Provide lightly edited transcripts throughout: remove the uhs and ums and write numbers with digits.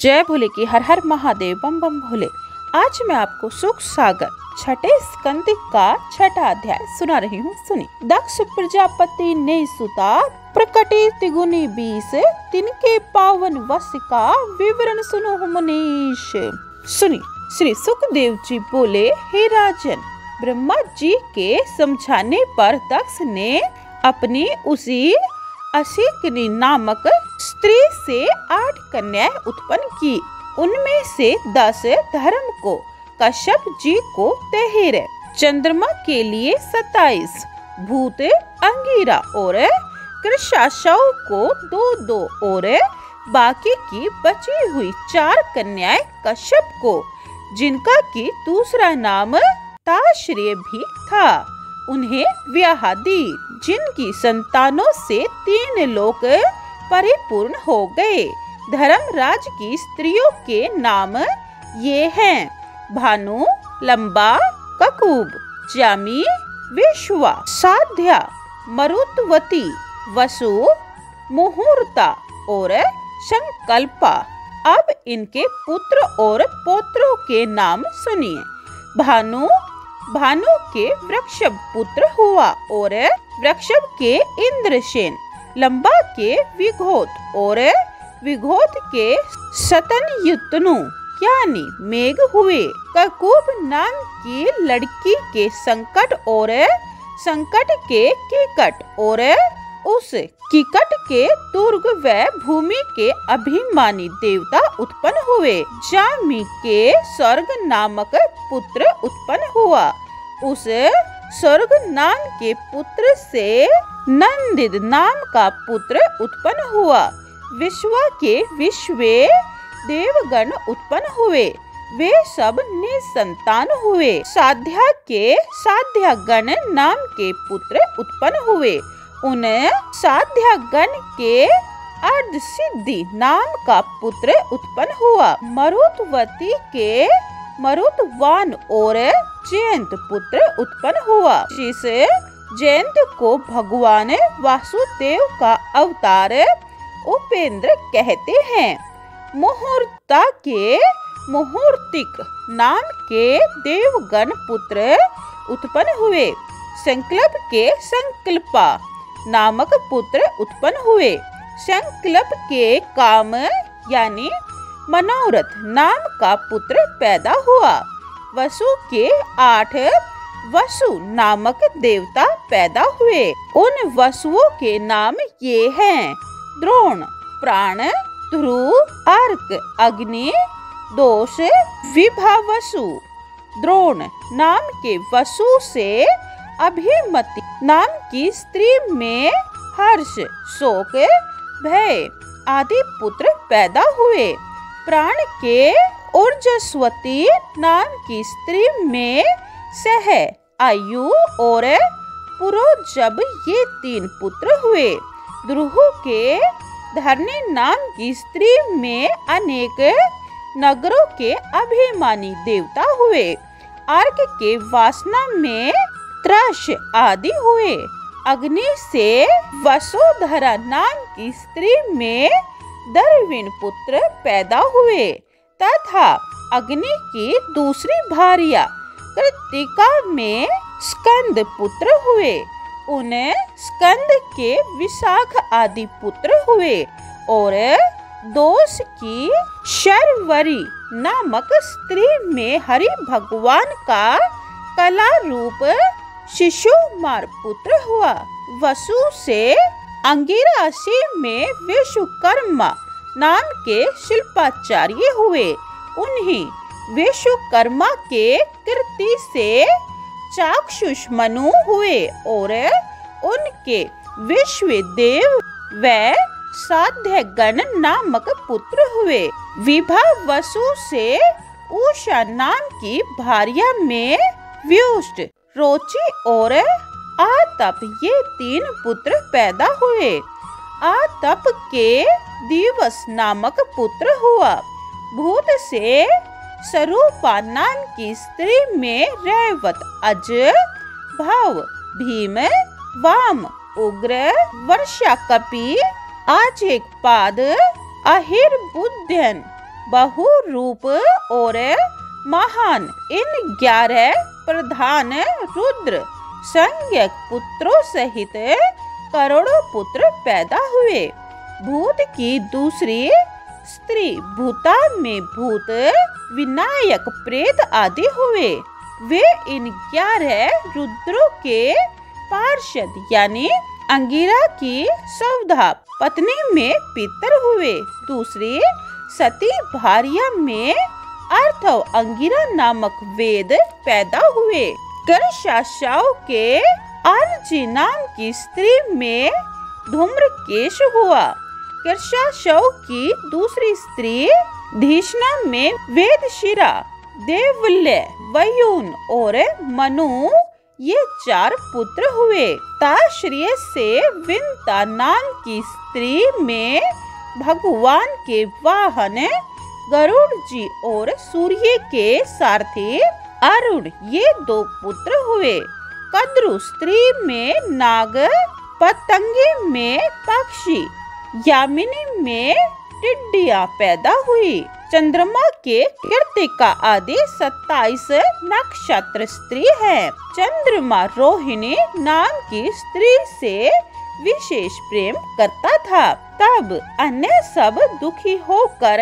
जय भोले की हर हर महादेव बम बम भोले। आज मैं आपको सुख सागर छठे स्कंद का छठा अध्याय सुना रही हूँ। सुनी। दक्ष प्रजापति ने सुता प्रकटे तिगुनी 20 तिनके पावन वश का विवरण सुनो मुनीश। सुनी। श्री सुखदेव जी बोले, हे राजन, ब्रह्मा जी के समझाने पर दक्ष ने अपनी उसी अशिकनी नामक स्त्री से 8 कन्याएं उत्पन्न की। उनमें से 10 धर्म को, कश्यप जी को 13, चंद्रमा के लिए 27, भूत अंगिरा और कृशाशव को 2-2 और बाकी की बची हुई 4 कन्याएं कश्यप को, जिनका की दूसरा नाम ताश्रेय भी था, उन्हें ब्याह दी, जिनकी संतानों से 3 लोक परिपूर्ण हो गए। धर्मराज की स्त्रियों के नाम ये हैं: भानु, लंबा, ककुब, जामी, विश्वा, साध्या, मरुतवती, वसु, मुहूर्ता और संकल्पा। अब इनके पुत्र और पौत्रों के नाम सुनिए। भानु के वृक्षभ पुत्र हुआ और वृक्षभ के इंद्रसेन, लंबा के विघोत और विघोत के शतनयुतनु यानी मेघ हुए। ककुब नाम की लड़की के संकट और संकट के कीकट और उस कीकट के दुर्ग व भूमि के अभिमानी देवता उत्पन्न हुए। जामी के स्वर्ग नामक पुत्र उत्पन्न हुआ। उस स्वर्ग नाम के पुत्र से नंदिद नाम का पुत्र उत्पन्न हुआ। विश्वा के विश्वे देवगण उत्पन्न हुए। वे सब निसंतान हुए। साध्या के साध्यागण नाम के पुत्र उत्पन्न हुए। उन साध्यागण के अर्धसिद्धि नाम का पुत्र उत्पन्न हुआ। मरुतवती के मरुतवान और जयंत पुत्र उत्पन्न हुआ। जिस जयंत को भगवान वासुदेव का अवतार उपेंद्र कहते हैं। मुहूर्ता के मुहूर्तिक नाम के देवगण पुत्र उत्पन्न हुए। संकल्प के संकल्पा नामक पुत्र उत्पन्न हुए। संकल्प के काम यानी मनोरथ नाम का पुत्र पैदा हुआ। वसु के 8 वसु नामक देवता पैदा हुए। उन वसुओं के नाम ये हैं: द्रोण, प्राण, ध्रुव, अर्क, अग्नि, दोष, विभावसु। द्रोण नाम के वसु से अभिमति नाम की स्त्री में हर्ष, शोक, भय आदि पुत्र पैदा हुए। प्राण के ऊर्जस्वती नाम की स्त्री में सह, आयु और पुरोजब ये 3 पुत्र हुए। ध्रुव के धरणी नाम की स्त्री में अनेक नगरों के अभिमानी देवता हुए। अर्क के वासना में त्रश आदि हुए। अग्नि से वसुधरा नाम की स्त्री में दर्विण पुत्र पैदा हुए तथा अग्नि की दूसरी भार्या कृत्तिका में स्कंद पुत्र हुए। उन स्कंद के विशाख आदि पुत्र हुए और दोष की शर्वरी नामक स्त्री में हरि भगवान का कला रूप शिशुमार पुत्र हुआ। वसु से अंगिरासी में विश्वकर्मा नाम के शिल्पाचार्य हुए। उन्हीं विश्वकर्मा के कीर्ति से चाक्षुष मनु हुए और उनके विश्वदेव व साध्यगण नामक पुत्र हुए। विभा वसु से उषा नाम की भार्या में व्युष्ट, रोचि और आतप ये 3 पुत्र पैदा हुए। आतप के दिवस नामक पुत्र हुआ। भूत से स्वरूपा नाम की स्त्री में रैवत, अज, भव, भीम, वाम, उग्र, वर्षा, कपि, आजेकपाद, अहिर्बुद्धन, बहुरूप और महान इन 11 प्रधान रुद्र संज्ञक पुत्रों सहित करोड़ों पुत्र पैदा हुए। भूत की दूसरी स्त्री भूता में भूत विनायक प्रेत आदि हुए। वे इन 11 रुद्रों के पार्षद यानी अंगिरा की सौदा पत्नी में पितर हुए। दूसरी सती भार्या में अर्थव अंगिरा नामक वेद पैदा हुए। कर्षाशाव के अर्जी नाम की स्त्री में धूम्रकेश हुआ। कर्षाशाव की दूसरी स्त्री धीष्णा में वेदशिरा, देवल्य, वयुन और मनु ये 4 पुत्र हुए। ताश्रिय से विंता नाम की स्त्री में भगवान के वाहन गरुड़ जी और सूर्य के सारथी अरुण ये 2 पुत्र हुए। कद्रु स्त्री में नाग, पतंगे में पक्षी, यामिनी में टिड्डियां पैदा हुई। चंद्रमा के कृतिका आदि 27 नक्षत्र स्त्री है। चंद्रमा रोहिणी नाम की स्त्री से विशेष प्रेम करता था। तब अन्य सब दुखी होकर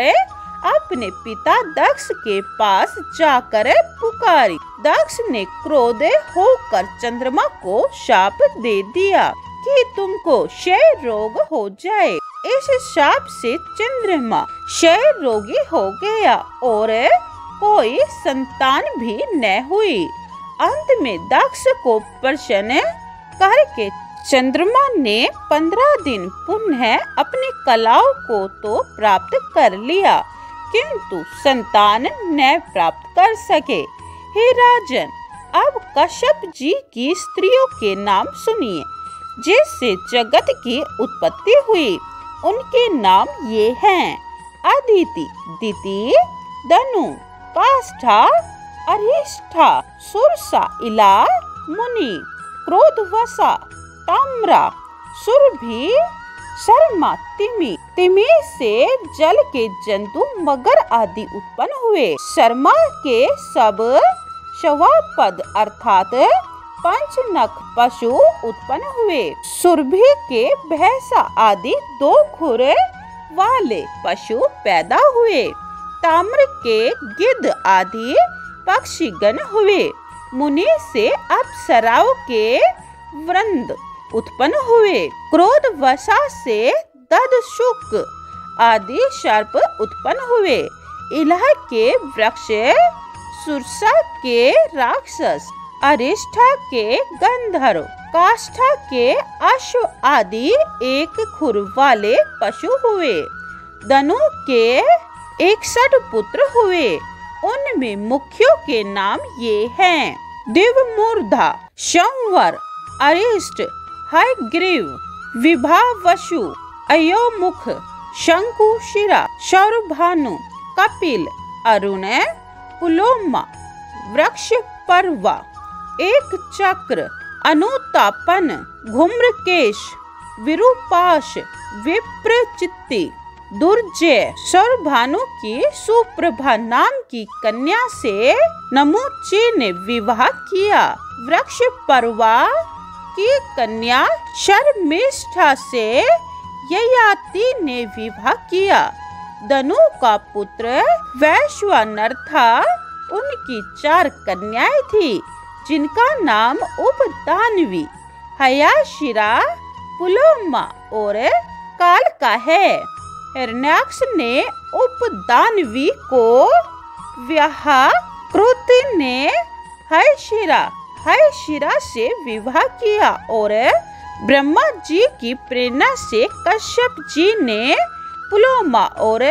अपने पिता दक्ष के पास जाकर पुकारी। दक्ष ने क्रोध होकर चंद्रमा को शाप दे दिया कि तुमको क्षय रोग हो जाए। इस शाप से चंद्रमा क्षय रोगी हो गया और कोई संतान भी न हुई। अंत में दक्ष को प्रसन्न करके चंद्रमा ने 15 दिन पुनः अपनी कलाओं को तो प्राप्त कर लिया, किंतु संतान न प्राप्त कर सके। हे राजन, अब कश्यप जी की स्त्रियों के नाम सुनिए, जिससे जगत की उत्पत्ति हुई। उनके नाम ये हैं: अदिति, दिति, दनु, काष्ठा, अरिष्ठा, सुरसा, इला, मुनि, क्रोधवसा, ताम्रा, सुरभि, शर्मा, तिमि। तिमि से जल के जंतु मगर आदि उत्पन्न हुए। शर्मा के सब शवापद अर्थात पंचनख पशु उत्पन्न हुए। सुरभि के भैंसा आदि 2 खुर वाले पशु पैदा हुए। ताम्र के गिद्ध आदि पक्षीगण हुए। मुनि से अप्सराओं के वृंद उत्पन्न हुए। क्रोध वशा से ददशुक आदि सर्प उत्पन्न हुए। इलाह के वृक्ष, सुरसा के राक्षस, अरिष्ठा के गंधर्व, काष्ठा के अश्व आदि 1 खुर वाले पशु हुए। दनु के 61 पुत्र हुए। उनमें मुख्यों के नाम ये हैं: दिवमूर्धा, संवर, अरिष्ट, हयग्रीव, विभावसु, अयोमुख, शंकुशिरा, सौरभानु, कपिल, अरुण, पुलोमा, वृक्ष पर्वा, एक चक्र, अनुतापन, घुम्रकेश, विरूपाश, विप्रचित्ति, दुर्जय। सौरभानु की सुप्रभा नाम की कन्या से नमुचे ने विवाह किया। वृक्ष पर्वा की कन्या शर्मिष्ठा से ययाति ने विवाह किया। दनु का पुत्र वैश्वानर था। उनकी 4 कन्याएं थी, जिनका नाम उपदानवी, हयाशिरा, पुलोमा और कालका है। हिरण्याक्ष ने उपदानवी को ब्याह, कृति ने हयशिरा से विवाह किया और ब्रह्मा जी की प्रेरणा से कश्यप जी ने पुलोमा और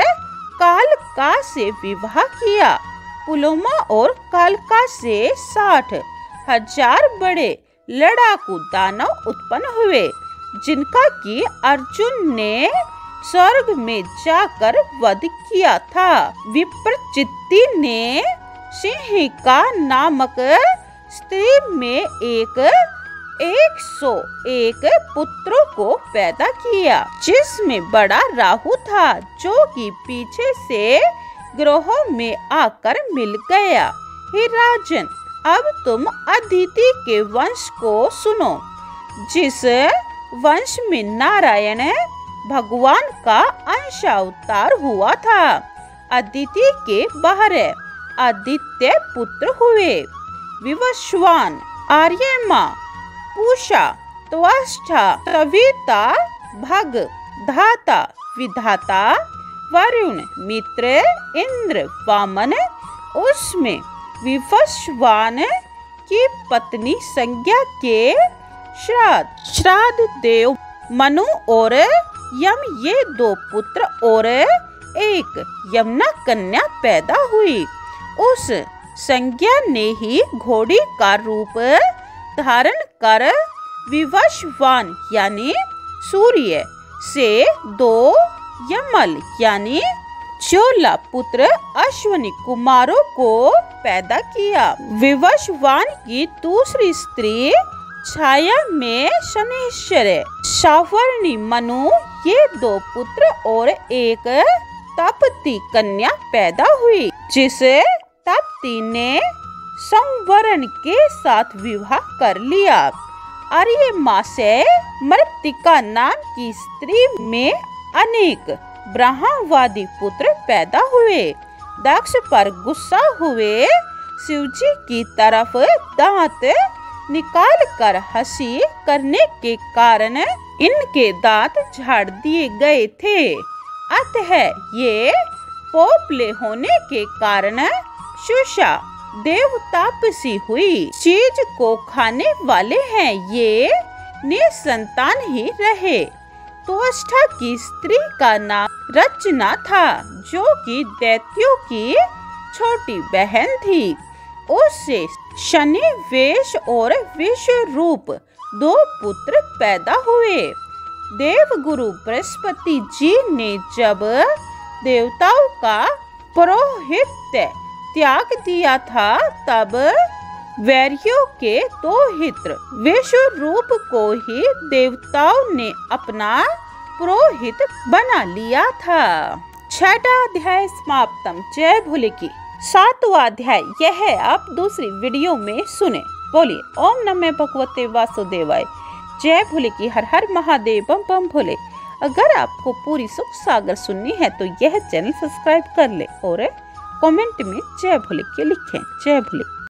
कालका से विवाह किया। पुलोमा और कालका से 60,000 बड़े लड़ाकू दानव उत्पन्न हुए, जिनका कि अर्जुन ने स्वर्ग में जाकर वध किया था। विप्रचित्ति ने सिंहिका नामक स्त्री में 101 पुत्रों को पैदा किया, जिसमें बड़ा राहु था, जो कि पीछे से ग्रहों में आकर मिल गया। हे राजन, अब तुम अदिति के वंश को सुनो, जिस वंश में नारायण भगवान का अंश अवतार हुआ था। अदिति के बाहर आदित्य पुत्र हुए, विवस्वान, आर्यमा, पूषा, त्वष्टा, सविता, भग, धाता, विधाता, वरुण, मित्र, इंद्र, वामन। उसमें विवस्वान की पत्नी संज्ञा के श्राद्ध देव मनु और यम, ये 2 पुत्र और एक यमुना कन्या पैदा हुई। उस संज्ञा ने ही घोड़ी का रूप धारण कर विवस्वान यानी सूर्य से 2 यमल यानी 16 पुत्र अश्विनी कुमारों को पैदा किया। विवस्वान की दूसरी स्त्री छाया में शनिश्चर, सावर्णी, मनु, ये 2 पुत्र और एक तपती कन्या पैदा हुई, जिसे तपती ने संवरण के साथ विवाह कर लिया। आर्यमा से मृत्तिका नाम की स्त्री में अनेक ब्रह्मवादी पुत्र पैदा हुए। दक्ष पर गुस्सा हुए शिवजी की तरफ दांत निकाल कर हंसी करने के कारण इनके दांत झाड़ दिए गए थे। अतः ये पोपले होने के कारण सुषा देवतापसी हुई। चीज को खाने वाले हैं, ये निसंतान ही रहे। त्वष्टा की स्त्री का नाम रचना था, जो कि दैत्यों की छोटी बहन थी। उससे शनि, वेश और विश्व रूप 2 पुत्र पैदा हुए। देवगुरु बृहस्पति जी ने जब देवताओं का पौरोहित्य त्याग दिया था, तब वैरियों के 2 हित्र विश्व रूप को ही देवताओं ने अपना पुरोहित बना लिया था। 6वां अध्याय समाप्तम। जय भोले की 7वां अध्याय यह है, आप दूसरी वीडियो में सुने। बोलिए ओम नमः भगवते वासुदेवाय। जय भोले की हर हर महादेव बम बम भोले। अगर आपको पूरी सुख सागर सुननी है तो यह चैनल सब्सक्राइब कर ले और कमेंट में जय भोले के लिखें। जय भोले।